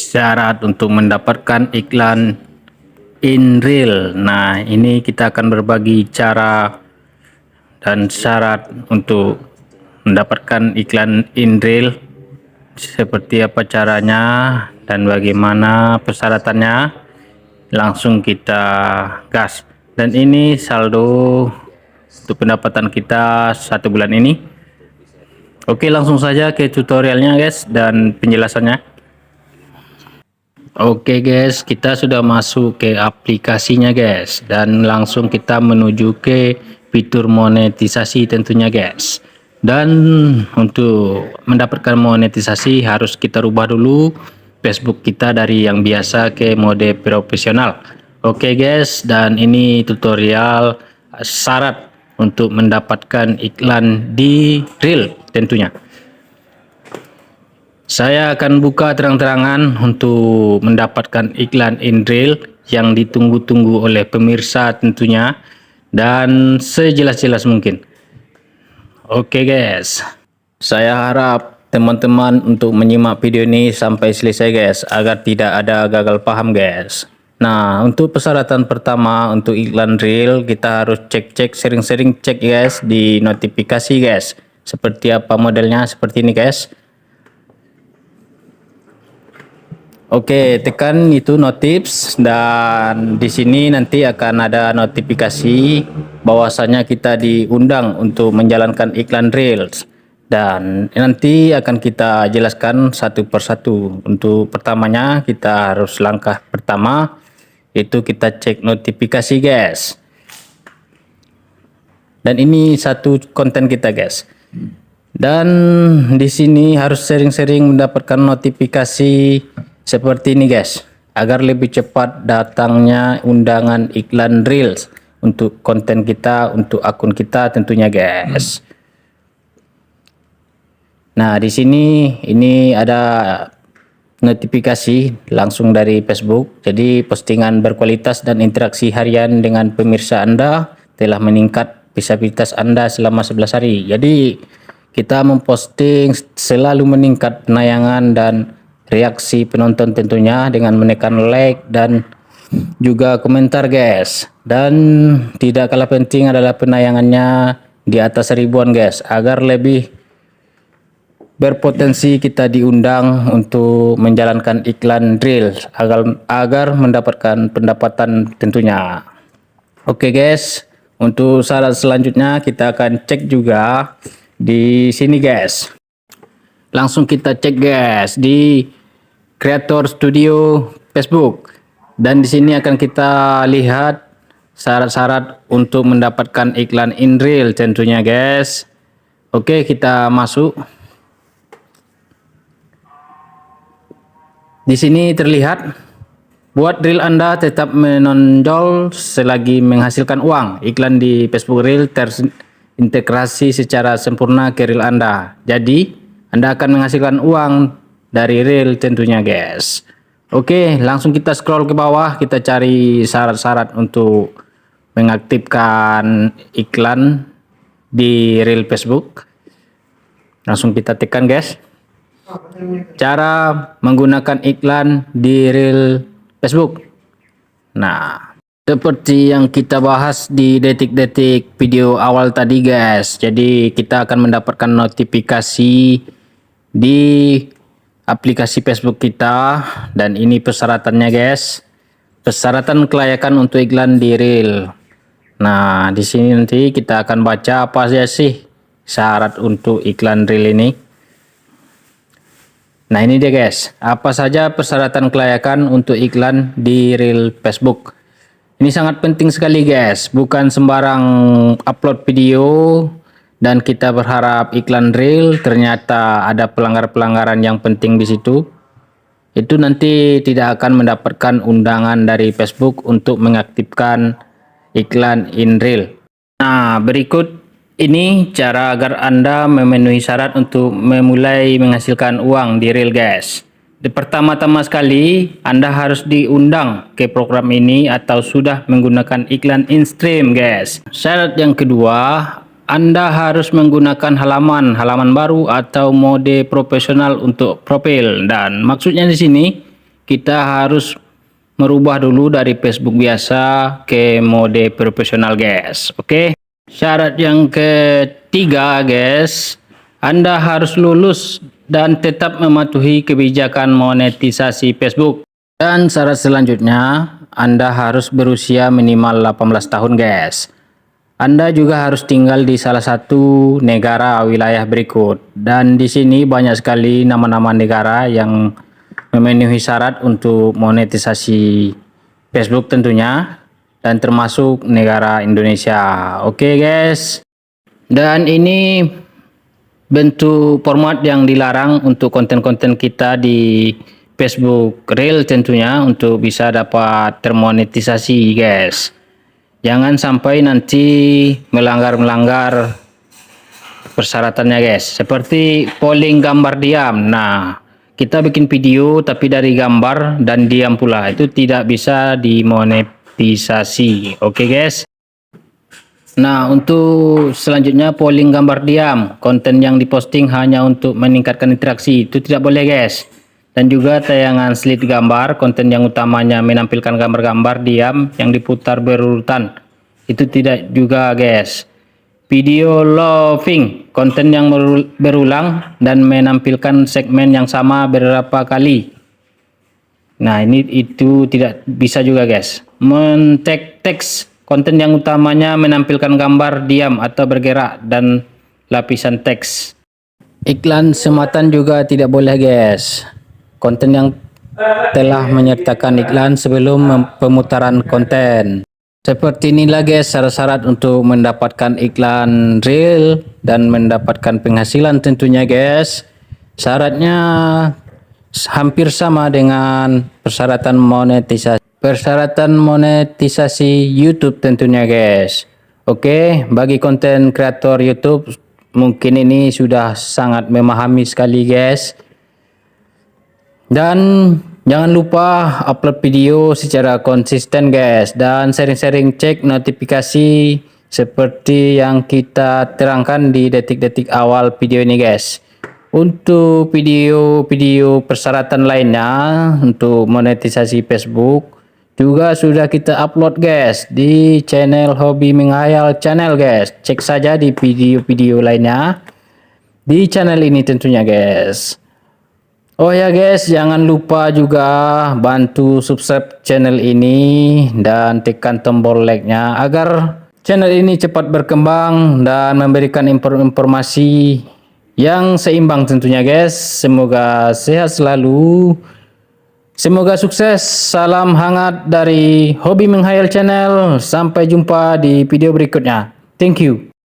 Syarat untuk mendapatkan iklan in real. Nah, ini kita akan berbagi cara dan syarat untuk mendapatkan iklan in real. Seperti apa caranya dan bagaimana persyaratannya. Langsung kita gas. Dan ini saldo untuk pendapatan kita 1 bulan ini. Oke, langsung saja ke tutorialnya guys dan penjelasannya. Oke guys, kita sudah masuk ke aplikasinya guys, dan langsung kita menuju ke fitur monetisasi tentunya guys. Dan untuk mendapatkan monetisasi harus kita rubah dulu Facebook kita dari yang biasa ke mode profesional. Oke guys, dan ini tutorial syarat untuk mendapatkan iklan di real tentunya. Saya akan buka terang-terangan untuk mendapatkan iklan in real yang ditunggu-tunggu oleh pemirsa tentunya, dan sejelas-jelas mungkin. Oke guys, saya harap teman-teman untuk menyimak video ini sampai selesai guys, agar tidak ada gagal paham guys. Nah, untuk persyaratan pertama untuk iklan real, kita harus cek sering-sering cek guys di notifikasi guys. Seperti apa modelnya, seperti ini guys. Oke, tekan itu notifs, dan di sini nanti akan ada notifikasi bahwasanya kita diundang untuk menjalankan iklan reels, dan nanti akan kita jelaskan satu persatu. Untuk pertamanya kita harus langkah pertama itu kita cek notifikasi guys. Dan ini satu konten kita guys. Dan di sini harus sering-sering mendapatkan notifikasi seperti ini guys, agar lebih cepat datangnya undangan iklan reels untuk konten kita, untuk akun kita tentunya guys. Nah, di sini ini ada notifikasi langsung dari Facebook. Jadi postingan berkualitas dan interaksi harian dengan pemirsa Anda telah meningkat visibilitas Anda selama 11 hari. Jadi kita memposting selalu meningkat penayangan dan reaksi penonton tentunya dengan menekan like dan juga komentar guys. Dan tidak kalah penting adalah penayangannya di atas 1000-an guys, agar lebih berpotensi kita diundang untuk menjalankan iklan real, agar mendapatkan pendapatan tentunya. Oke guys, untuk syarat selanjutnya kita akan cek juga di sini guys. Langsung kita cek guys di Creator Studio Facebook, dan di sini akan kita lihat syarat-syarat untuk mendapatkan iklan in real tentunya guys. Oke, kita masuk. Di sini terlihat buat reel Anda tetap menonjol selagi menghasilkan uang. Iklan di Facebook Reel terintegrasi secara sempurna ke reel Anda. Jadi Anda akan menghasilkan uang dari real tentunya guys. Oke, langsung kita scroll ke bawah, kita cari syarat-syarat untuk mengaktifkan iklan di real Facebook. Langsung kita tekan guys. Cara menggunakan iklan di real Facebook. Nah, seperti yang kita bahas di detik-detik video awal tadi guys. Jadi kita akan mendapatkan notifikasi di aplikasi Facebook kita, dan ini persyaratannya guys. Persyaratan kelayakan untuk iklan di real. Nah, di sini nanti kita akan baca apa saja sih syarat untuk iklan real ini. Nah, ini dia guys, apa saja persyaratan kelayakan untuk iklan di real Facebook. Ini sangat penting sekali guys, bukan sembarang upload video dan kita berharap iklan real ternyata ada pelanggaran yang penting di situ. Itu nanti tidak akan mendapatkan undangan dari Facebook untuk mengaktifkan iklan in real. Nah, berikut ini cara agar Anda memenuhi syarat untuk memulai menghasilkan uang di real guys. Pertama-tama sekali Anda harus diundang ke program ini atau sudah menggunakan iklan in stream guys. Syarat yang kedua, Anda harus menggunakan halaman baru atau mode profesional untuk profil. Dan maksudnya di sini kita harus merubah dulu dari Facebook biasa ke mode profesional guys. Oke. Syarat yang ketiga guys, Anda harus lulus dan tetap mematuhi kebijakan monetisasi Facebook. Dan syarat selanjutnya, Anda harus berusia minimal 18 tahun guys. Anda juga harus tinggal di salah satu negara wilayah berikut. Dan di sini banyak sekali nama-nama negara yang memenuhi syarat untuk monetisasi Facebook tentunya, dan termasuk negara Indonesia. Oke guys. Dan ini bentuk format yang dilarang untuk konten-konten kita di Facebook Reel tentunya, untuk bisa dapat termonetisasi guys. Jangan sampai nanti melanggar persyaratannya guys. Seperti polling gambar diam. Nah, kita bikin video tapi dari gambar dan diam pula, itu tidak bisa dimonetisasi. Oke guys. Nah, untuk selanjutnya polling gambar diam, konten yang diposting hanya untuk meningkatkan interaksi, itu tidak boleh guys. Dan juga tayangan slide gambar, konten yang utamanya menampilkan gambar-gambar diam yang diputar berurutan, itu tidak juga guys. Video loving, konten yang berulang dan menampilkan segmen yang sama beberapa kali. Nah, itu tidak bisa juga guys. Men-tag teks, konten yang utamanya menampilkan gambar diam atau bergerak dan lapisan teks. Iklan sematan juga tidak boleh guys. Konten yang telah menyertakan iklan sebelum pemutaran konten. Seperti inilah guys syarat-syarat untuk mendapatkan iklan reel dan mendapatkan penghasilan tentunya guys. Syaratnya hampir sama dengan persyaratan monetisasi YouTube tentunya guys. Oke, bagi konten kreator YouTube mungkin ini sudah sangat memahami sekali guys. Dan jangan lupa upload video secara konsisten guys, dan sering-sering cek notifikasi seperti yang kita terangkan di detik-detik awal video ini guys. Untuk video-video persyaratan lainnya untuk monetisasi Facebook juga sudah kita upload guys di channel Hobi Menghayal channel guys. Cek saja di video-video lainnya di channel ini tentunya guys. Oh ya guys, jangan lupa juga bantu subscribe channel ini dan tekan tombol like-nya agar channel ini cepat berkembang dan memberikan informasi yang seimbang tentunya guys. Semoga sehat selalu, semoga sukses. Salam hangat dari Hobi Menghayal channel. Sampai jumpa di video berikutnya. Thank you.